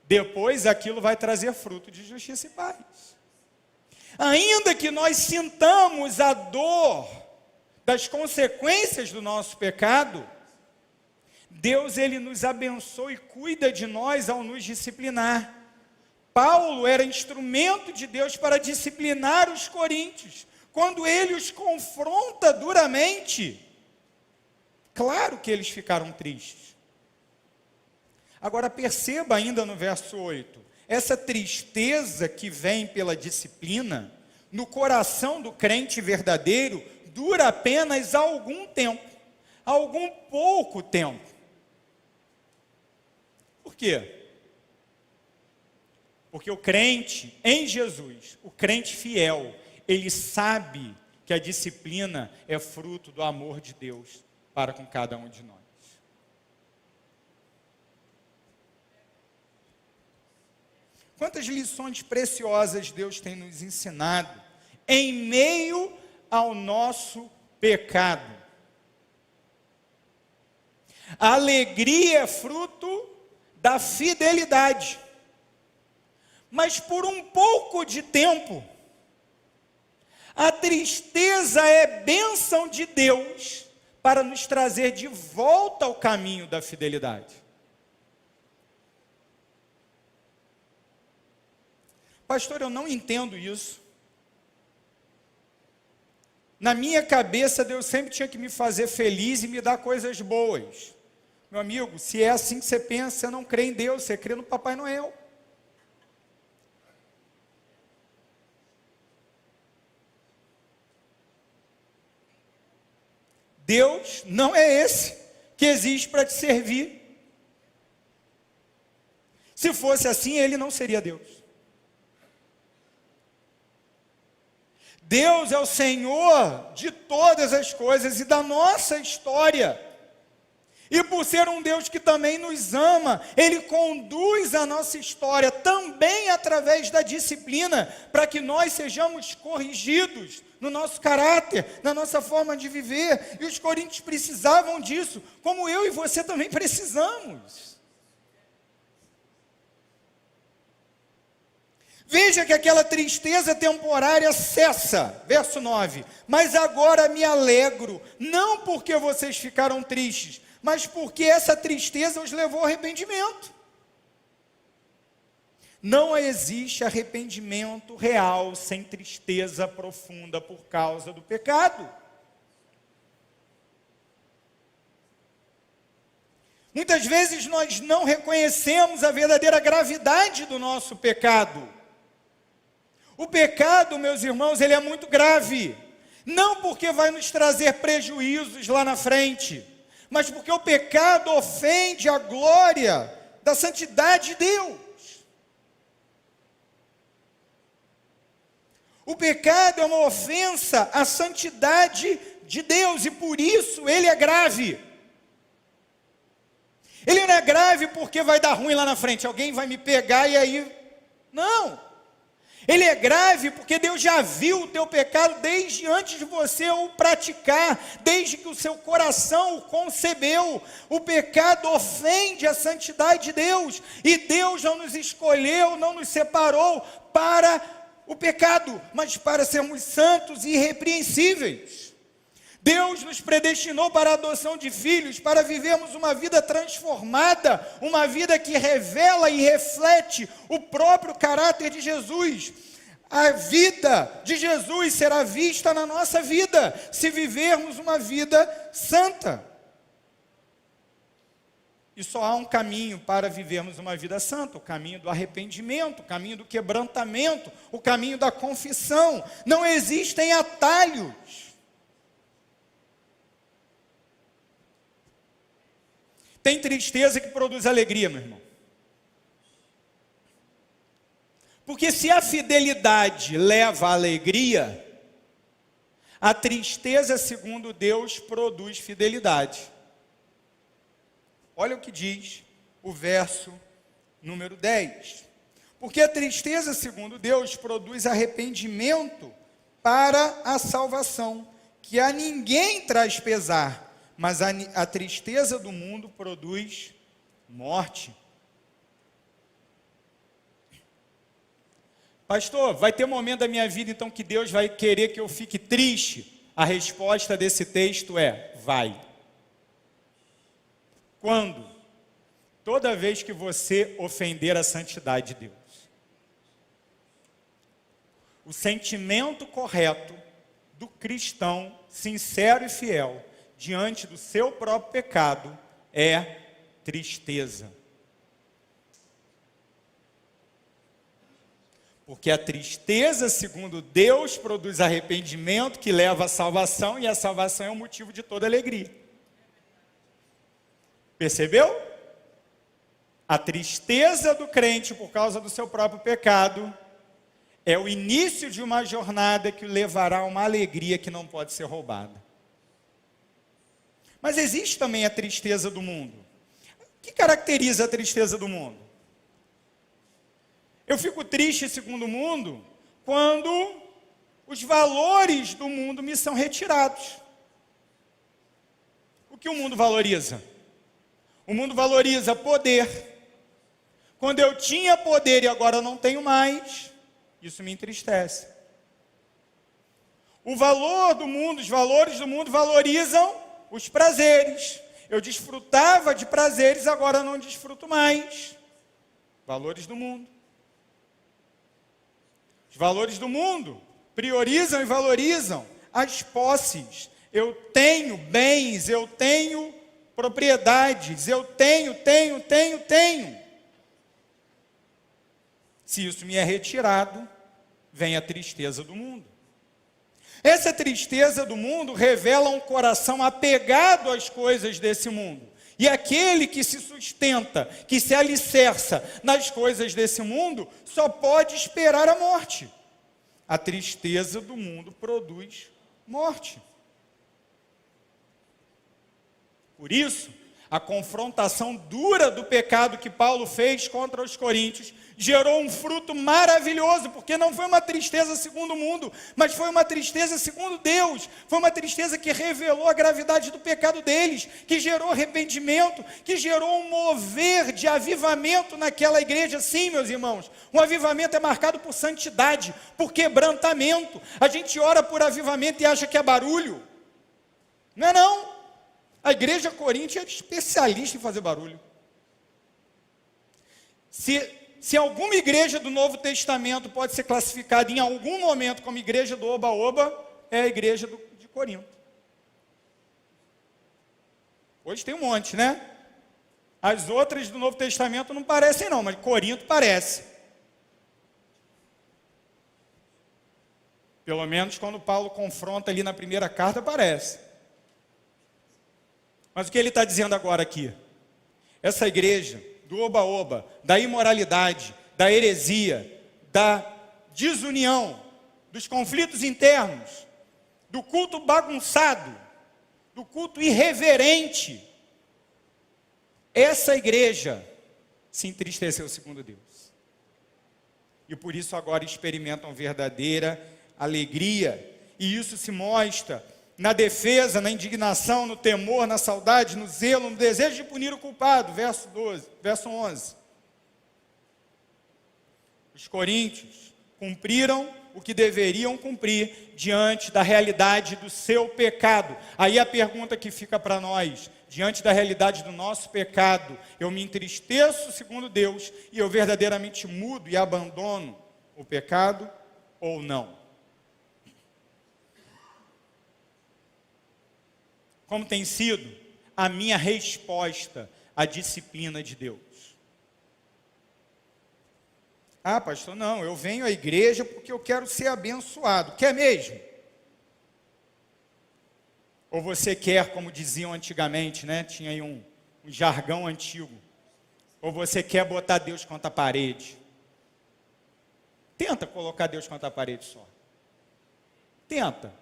depois aquilo vai trazer fruto de justiça e paz. Ainda que nós sintamos a dor das consequências do nosso pecado, Deus, Ele nos abençoa e cuida de nós ao nos disciplinar. Paulo era instrumento de Deus para disciplinar os coríntios. Quando ele os confronta duramente, claro que eles ficaram tristes. Agora perceba ainda no verso 8, essa tristeza que vem pela disciplina, no coração do crente verdadeiro, dura apenas algum tempo, algum pouco tempo. Por quê? Porque o crente em Jesus, o crente fiel, ele sabe que a disciplina é fruto do amor de Deus para com cada um de nós. Quantas lições preciosas Deus tem nos ensinado em meio ao nosso pecado. A alegria é fruto da fidelidade. Mas por um pouco de tempo, a tristeza é bênção de Deus para nos trazer de volta ao caminho da fidelidade. Pastor, eu não entendo isso. Na minha cabeça, Deus sempre tinha que me fazer feliz e me dar coisas boas. Meu amigo, se é assim que você pensa, você não crê em Deus, você crê no Papai Noel. Deus não é esse que existe para te servir. Se fosse assim, ele não seria Deus. Deus é o Senhor de todas as coisas e da nossa história. E por ser um Deus que também nos ama, Ele conduz a nossa história também através da disciplina, para que nós sejamos corrigidos no nosso caráter, na nossa forma de viver. E os coríntios precisavam disso, como eu e você também precisamos. Veja que aquela tristeza temporária cessa, verso 9, mas agora me alegro, não porque vocês ficaram tristes, mas porque essa tristeza os levou ao arrependimento. Não existe arrependimento real sem tristeza profunda por causa do pecado. Muitas vezes nós não reconhecemos a verdadeira gravidade do nosso pecado. O pecado, meus irmãos, ele é muito grave. Não porque vai nos trazer prejuízos lá na frente, mas porque o pecado ofende a glória da santidade de Deus. O pecado é uma ofensa à santidade de Deus e por isso ele é grave. Ele não é grave porque vai dar ruim lá na frente, alguém vai me pegar e aí... Não! Ele é grave porque Deus já viu o teu pecado desde antes de você o praticar, desde que o seu coração o concebeu. O pecado ofende a santidade de Deus, e Deus não nos escolheu, não nos separou para o pecado, mas para sermos santos e irrepreensíveis. Deus nos predestinou para a adoção de filhos, para vivermos uma vida transformada, uma vida que revela e reflete o próprio caráter de Jesus. A vida de Jesus será vista na nossa vida, se vivermos uma vida santa. E só há um caminho para vivermos uma vida santa, o caminho do arrependimento, o caminho do quebrantamento, o caminho da confissão. Não existem atalhos. Tem tristeza que produz alegria, meu irmão. Porque se a fidelidade leva à alegria, a tristeza, segundo Deus, produz fidelidade. Olha o que diz o verso número 10. Porque a tristeza, segundo Deus, produz arrependimento para a salvação, que a ninguém traz pesar. Mas a tristeza do mundo produz morte. Pastor, vai ter um momento da minha vida então que Deus vai querer que eu fique triste? A resposta desse texto é: vai. Quando? Toda vez que você ofender a santidade de Deus. O sentimento correto do cristão sincero e fiel diante do seu próprio pecado é tristeza. Porque a tristeza, segundo Deus, produz arrependimento que leva à salvação, e a salvação é o motivo de toda alegria. Percebeu? A tristeza do crente por causa do seu próprio pecado é o início de uma jornada que o levará a uma alegria que não pode ser roubada. Mas existe também a tristeza do mundo. O que caracteriza a tristeza do mundo? Eu fico triste, segundo o mundo, quando os valores do mundo me são retirados. O que o mundo valoriza? O mundo valoriza poder. Quando eu tinha poder e agora não tenho mais, isso me entristece. O valor do mundo, os valores do mundo valorizam os prazeres. Eu desfrutava de prazeres, agora não desfruto mais. Valores do mundo. Os valores do mundo priorizam e valorizam as posses. Eu tenho bens, eu tenho propriedades, eu tenho. Se isso me é retirado, vem a tristeza do mundo. Essa tristeza do mundo revela um coração apegado às coisas desse mundo. E aquele que se sustenta, que se alicerça nas coisas desse mundo, só pode esperar a morte. A tristeza do mundo produz morte. Por isso, a confrontação dura do pecado que Paulo fez contra os coríntios gerou um fruto maravilhoso, porque não foi uma tristeza segundo o mundo, mas foi uma tristeza segundo Deus. Foi uma tristeza que revelou a gravidade do pecado deles, que gerou arrependimento, que gerou um mover de avivamento naquela igreja. Sim, meus irmãos, um avivamento é marcado por santidade, por quebrantamento. A gente ora por avivamento e acha que é barulho. Não é não. A igreja coríntia é especialista em fazer barulho. Se alguma igreja do Novo Testamento pode ser classificada em algum momento como igreja do Oba-Oba, é a igreja de Corinto. Hoje tem um monte, né? As outras do Novo Testamento não parecem não, mas Corinto parece. Pelo menos quando Paulo confronta ali na primeira carta, parece. Mas o que ele está dizendo agora aqui? Essa igreja do oba-oba, da imoralidade, da heresia, da desunião, dos conflitos internos, do culto bagunçado, do culto irreverente, essa igreja se entristeceu segundo Deus. E por isso agora experimentam verdadeira alegria. E isso se mostra na defesa, na indignação, no temor, na saudade, no zelo, no desejo de punir o culpado. Verso 11. Os coríntios cumpriram o que deveriam cumprir diante da realidade do seu pecado. Aí a pergunta que fica para nós: diante da realidade do nosso pecado, eu me entristeço segundo Deus e eu verdadeiramente mudo e abandono o pecado ou não? Como tem sido a minha resposta à disciplina de Deus? Ah, pastor, não, eu venho à igreja porque eu quero ser abençoado. Quer mesmo? Ou você quer, como diziam antigamente, né? Tinha aí um jargão antigo. Ou você quer botar Deus contra a parede? Tenta colocar Deus contra a parede só. Tenta.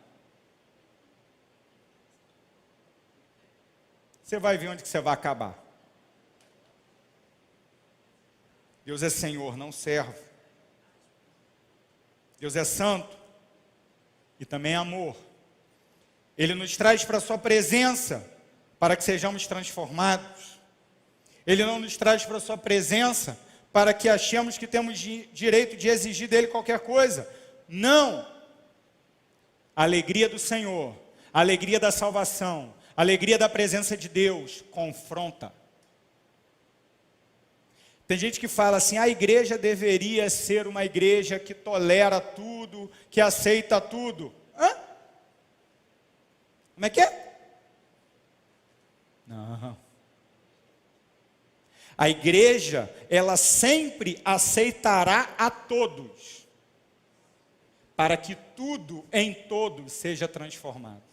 Você vai ver onde que você vai acabar. Deus é Senhor, não servo. Deus é santo e também é amor. Ele nos traz para a sua presença para que sejamos transformados. Ele não nos traz para a sua presença para que achemos que temos direito de exigir dele qualquer coisa. Não. A alegria do Senhor, a alegria da salvação, a alegria da presença de Deus confronta. Tem gente que fala assim: a igreja deveria ser uma igreja que tolera tudo, que aceita tudo. Hã? Como é que é? Não. A igreja, ela sempre aceitará a todos, para que tudo em todos seja transformado.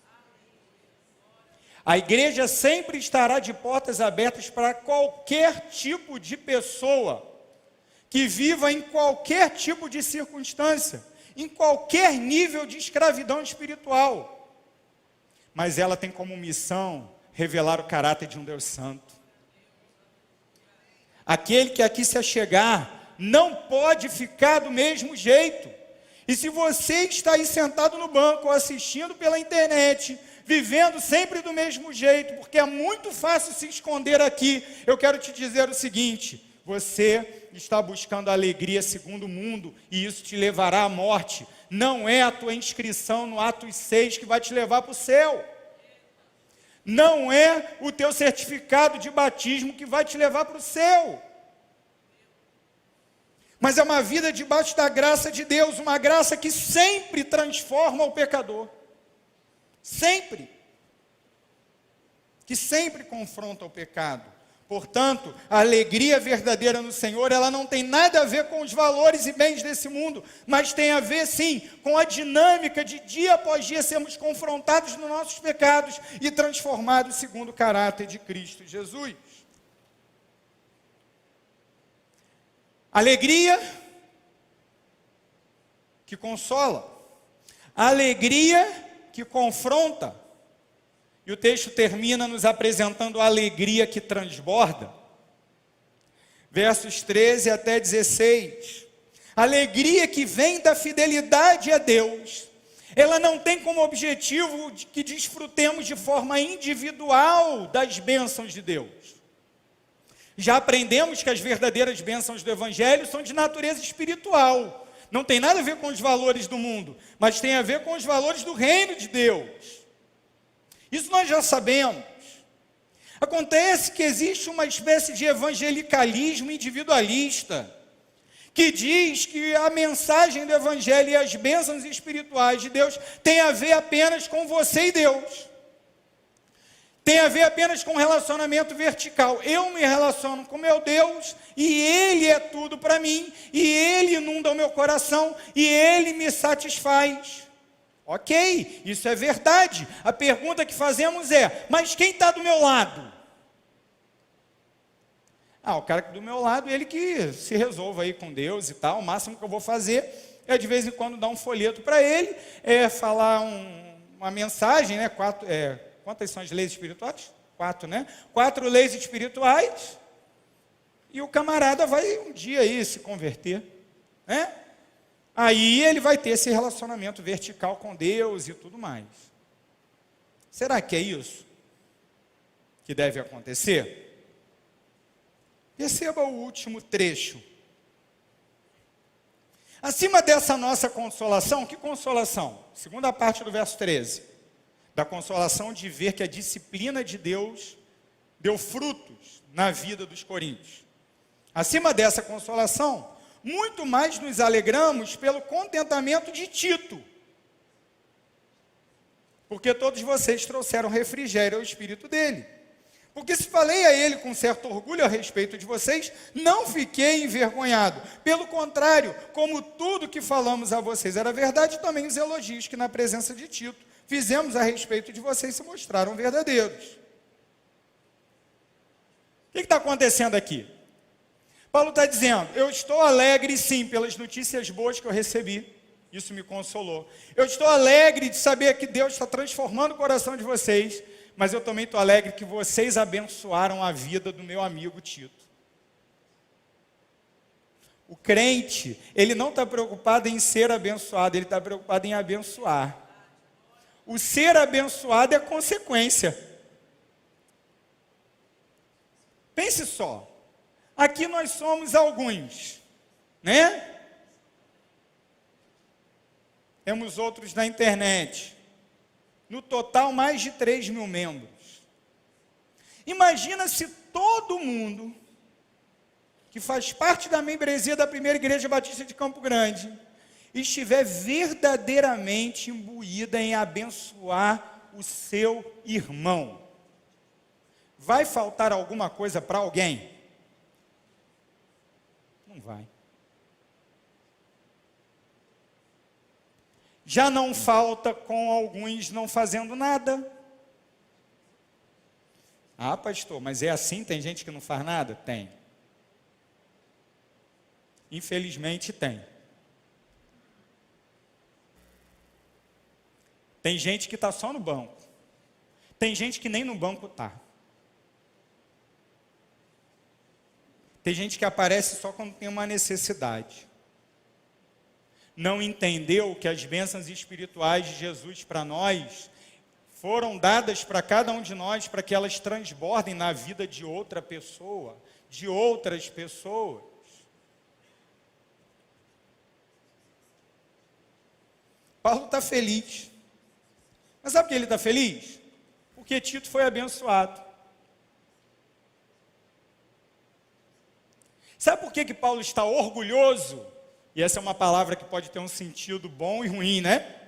A igreja sempre estará de portas abertas para qualquer tipo de pessoa que viva em qualquer tipo de circunstância, em qualquer nível de escravidão espiritual. Mas ela tem como missão revelar o caráter de um Deus santo. Aquele que aqui se achegar não pode ficar do mesmo jeito. E se você está aí sentado no banco ou assistindo pela internet, vivendo sempre do mesmo jeito, porque é muito fácil se esconder aqui, eu quero te dizer o seguinte: você está buscando a alegria segundo o mundo, e isso te levará à morte. Não é a tua inscrição no Atos 6 que vai te levar para o céu. Não é o teu certificado de batismo que vai te levar para o céu. Mas é uma vida debaixo da graça de Deus, uma graça que sempre transforma o pecador. Sempre. que sempre confronta o pecado. Portanto, a alegria verdadeira no Senhor, ela não tem nada a ver com os valores e bens desse mundo, mas tem a ver, sim, com a dinâmica de dia após dia sermos confrontados nos nossos pecados e transformados segundo o caráter de Cristo Jesus. Alegria que consola, alegria que confronta. E o texto termina nos apresentando a alegria que transborda. Versos 13 até 16. Alegria que vem da fidelidade a Deus. Ela não tem como objetivo que desfrutemos de forma individual das bênçãos de Deus. Já aprendemos que as verdadeiras bênçãos do Evangelho são de natureza espiritual. Não tem nada a ver com os valores do mundo, mas tem a ver com os valores do reino de Deus. Isso nós já sabemos. Acontece que existe uma espécie de evangelicalismo individualista, que diz que a mensagem do Evangelho e as bênçãos espirituais de Deus tem a ver apenas com você e Deus. Tem a ver apenas com relacionamento vertical. Eu me relaciono com meu Deus e Ele é tudo para mim, e Ele inunda o meu coração e Ele me satisfaz. Ok, isso é verdade. A pergunta que fazemos é, mas quem está do meu lado? O cara que do meu lado, ele que se resolva aí com Deus e tal. O máximo que eu vou fazer é de vez em quando dar um folheto para ele, falar uma mensagem, né? Quantas são as leis espirituais? 4, né? 4 leis espirituais, e o camarada vai um dia aí se converter, né? Aí ele vai ter esse relacionamento vertical com Deus e tudo mais. Será que é isso que deve acontecer? Perceba o último trecho. Acima dessa nossa consolação, que consolação? Segunda parte do verso 13. Da consolação de ver que a disciplina de Deus deu frutos na vida dos coríntios. Acima dessa consolação, muito mais nos alegramos pelo contentamento de Tito, porque todos vocês trouxeram refrigério ao espírito dele. Porque se falei a ele com certo orgulho a respeito de vocês, não fiquei envergonhado. Pelo contrário, como tudo que falamos a vocês era verdade, também os elogios que na presença de Tito fizemos a respeito de vocês se mostraram verdadeiros. O que está acontecendo aqui? Paulo está dizendo, eu estou alegre sim pelas notícias boas que eu recebi, isso me consolou. Eu estou alegre de saber que Deus está transformando o coração de vocês, mas eu também estou alegre que vocês abençoaram a vida do meu amigo Tito. O crente, ele não está preocupado em ser abençoado, ele está preocupado em abençoar. O ser abençoado é consequência. Pense só. Aqui nós somos alguns, né? Temos outros na internet. No total, mais de 3.000 membros. Imagina se todo mundo que faz parte da membresia da Primeira Igreja Batista de Campo Grande estiver verdadeiramente imbuída em abençoar o seu irmão. Vai faltar alguma coisa para alguém? Não vai. Já não falta com alguns não fazendo nada. Pastor, mas é assim? Tem gente que não faz nada? Tem. Infelizmente tem. Tem gente que está só no banco. Tem gente que nem no banco está. Tem gente que aparece só quando tem uma necessidade. Não entendeu que as bênçãos espirituais de Jesus para nós foram dadas para cada um de nós para que elas transbordem na vida de outra pessoa, de outras pessoas. Paulo está feliz. Mas sabe por que ele está feliz? Porque Tito foi abençoado. Sabe por que Paulo está orgulhoso? E essa é uma palavra que pode ter um sentido bom e ruim, né?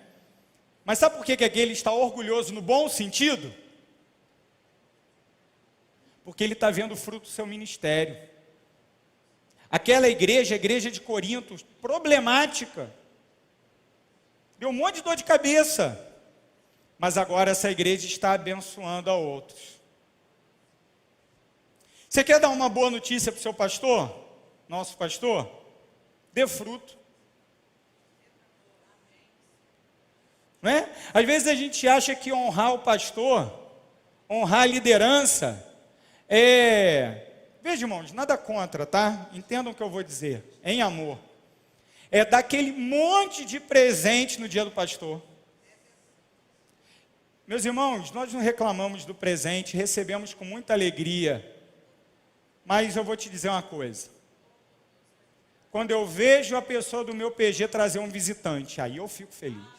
Mas sabe por que aqui ele está orgulhoso no bom sentido? Porque ele está vendo o fruto do seu ministério. Aquela igreja, a igreja de Corinto, problemática. Deu um monte de dor de cabeça. Mas agora essa igreja está abençoando a outros. Você quer dar uma boa notícia para o seu pastor? Nosso pastor? Dê fruto. Não é? Às vezes a gente acha que honrar o pastor, honrar a liderança, veja, irmãos, nada contra, tá? Entendam o que eu vou dizer, em amor. É dar aquele monte de presente no dia do pastor. Meus irmãos, nós não reclamamos do presente, recebemos com muita alegria. Mas eu vou te dizer uma coisa. Quando eu vejo a pessoa do meu PG trazer um visitante, aí eu fico feliz.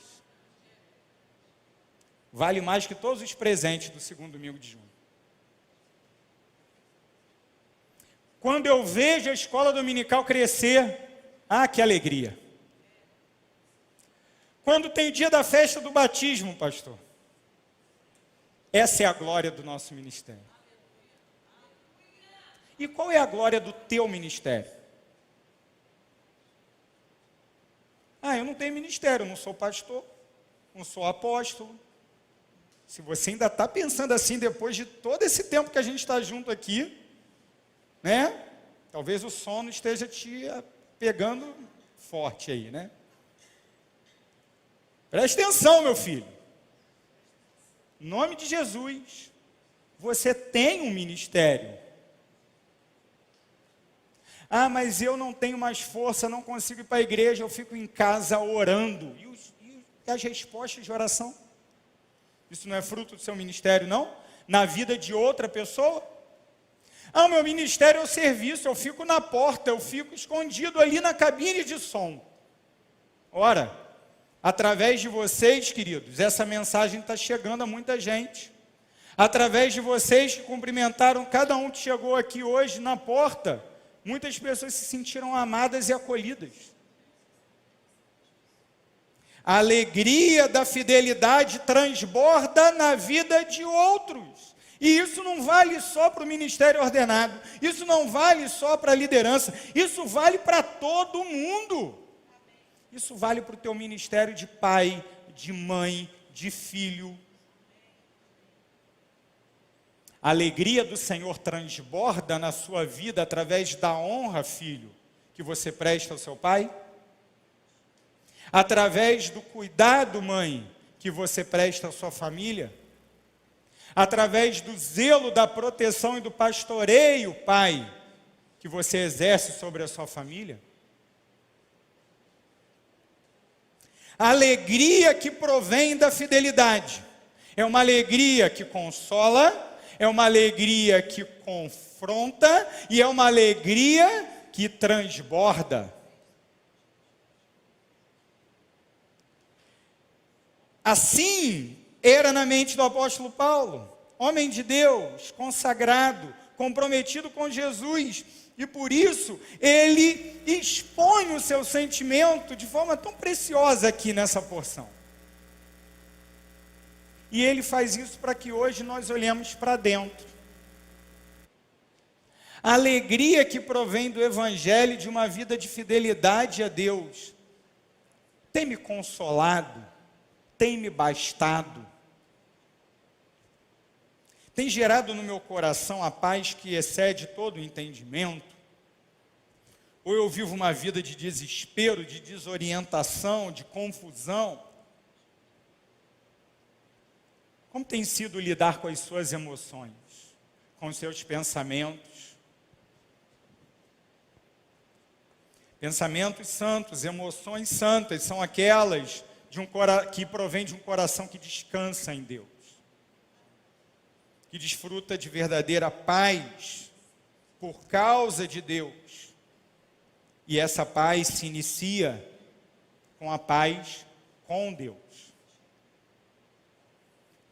Vale mais que todos os presentes do segundo domingo de junho. Quando eu vejo a escola dominical crescer, que alegria. Quando tem o dia da festa do batismo, pastor. Essa é a glória do nosso ministério. E qual é a glória do teu ministério? Eu não tenho ministério, eu não sou pastor, não sou apóstolo. Se você ainda está pensando assim, depois de todo esse tempo que a gente está junto aqui, né? Talvez o sono esteja te pegando forte aí, né? Preste atenção, meu filho. Em nome de Jesus, você tem um ministério. Mas eu não tenho mais força, não consigo ir para a igreja, eu fico em casa orando. E as respostas de oração? Isso não é fruto do seu ministério, não? Na vida de outra pessoa? O meu ministério é o serviço, eu fico na porta, eu fico escondido ali na cabine de som. Ora, através de vocês, queridos, essa mensagem está chegando a muita gente. Através de vocês que cumprimentaram cada um que chegou aqui hoje na porta, muitas pessoas se sentiram amadas e acolhidas. A alegria da fidelidade transborda na vida de outros. E isso não vale só para o ministério ordenado. Isso não vale só para a liderança. Isso vale para todo mundo. Isso vale para o teu ministério de pai, de mãe, de filho. A alegria do Senhor transborda na sua vida através da honra, filho, que você presta ao seu pai? Através do cuidado, mãe, que você presta à sua família? Através do zelo da proteção e do pastoreio, pai, que você exerce sobre a sua família? A alegria que provém da fidelidade é uma alegria que consola, é uma alegria que confronta e é uma alegria que transborda. Assim era na mente do apóstolo Paulo, homem de Deus, consagrado, comprometido com Jesus, e por isso ele expõe o seu sentimento de forma tão preciosa aqui nessa porção. E ele faz isso para que hoje nós olhemos para dentro. A alegria que provém do Evangelho de uma vida de fidelidade a Deus tem me consolado, tem me bastado, tem gerado no meu coração a paz que excede todo o entendimento? Ou eu vivo uma vida de desespero, de desorientação, de confusão? Como tem sido lidar com as suas emoções, com os seus pensamentos? Pensamentos santos, emoções santas, são aquelas que provêm de um coração que descansa em Deus, que desfruta de verdadeira paz por causa de Deus. E essa paz se inicia com a paz com Deus.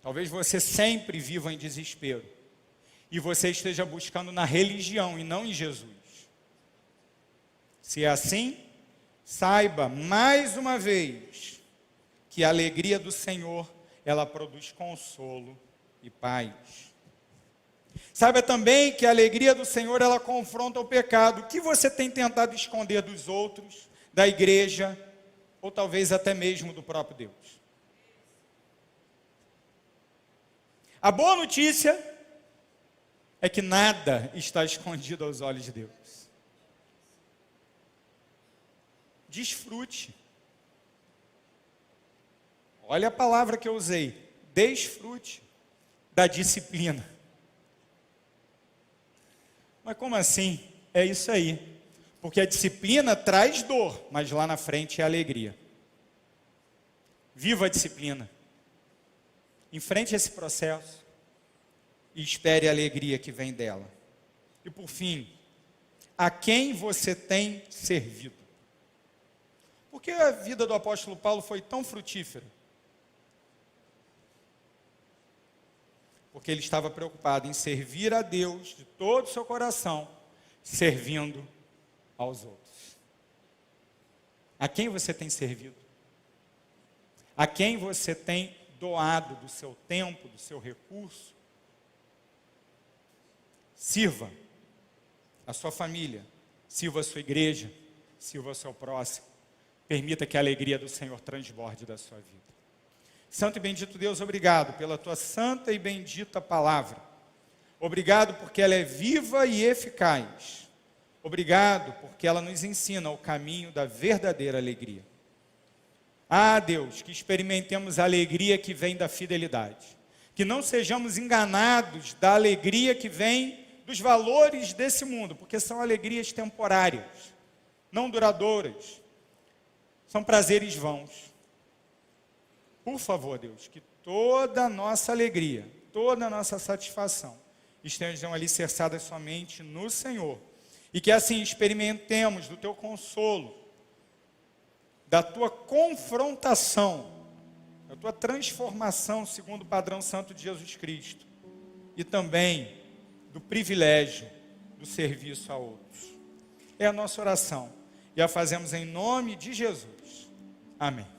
Talvez você sempre viva em desespero e você esteja buscando na religião e não em Jesus. Se é assim, saiba mais uma vez que a alegria do Senhor, ela produz consolo e paz. Saiba também que a alegria do Senhor, ela confronta o pecado. O que você tem tentado esconder dos outros, da igreja, ou talvez até mesmo do próprio Deus? A boa notícia é que nada está escondido aos olhos de Deus. Desfrute. Olha a palavra que eu usei. Desfrute da disciplina. Mas como assim? É isso aí. Porque a disciplina traz dor, mas lá na frente é alegria. Viva a disciplina. Enfrente esse processo e espere a alegria que vem dela. E por fim, a quem você tem servido? Por que a vida do apóstolo Paulo foi tão frutífera? Porque ele estava preocupado em servir a Deus de todo o seu coração, servindo aos outros. A quem você tem servido? A quem você tem doado do seu tempo, do seu recurso? Sirva a sua família, sirva a sua igreja, sirva ao seu próximo. Permita que a alegria do Senhor transborde da sua vida. Santo e bendito Deus, obrigado pela tua santa e bendita palavra. Obrigado porque ela é viva e eficaz. Obrigado porque ela nos ensina o caminho da verdadeira alegria. Ah, Deus, que experimentemos a alegria que vem da fidelidade. Que não sejamos enganados da alegria que vem dos valores desse mundo, porque são alegrias temporárias, não duradouras. São prazeres vãos. Por favor, Deus, que toda a nossa alegria, toda a nossa satisfação estejam alicerçadas somente no Senhor. E que assim experimentemos do teu consolo, da tua confrontação, da tua transformação segundo o padrão santo de Jesus Cristo. E também do privilégio do serviço a outros. É a nossa oração. E a fazemos em nome de Jesus. Amém.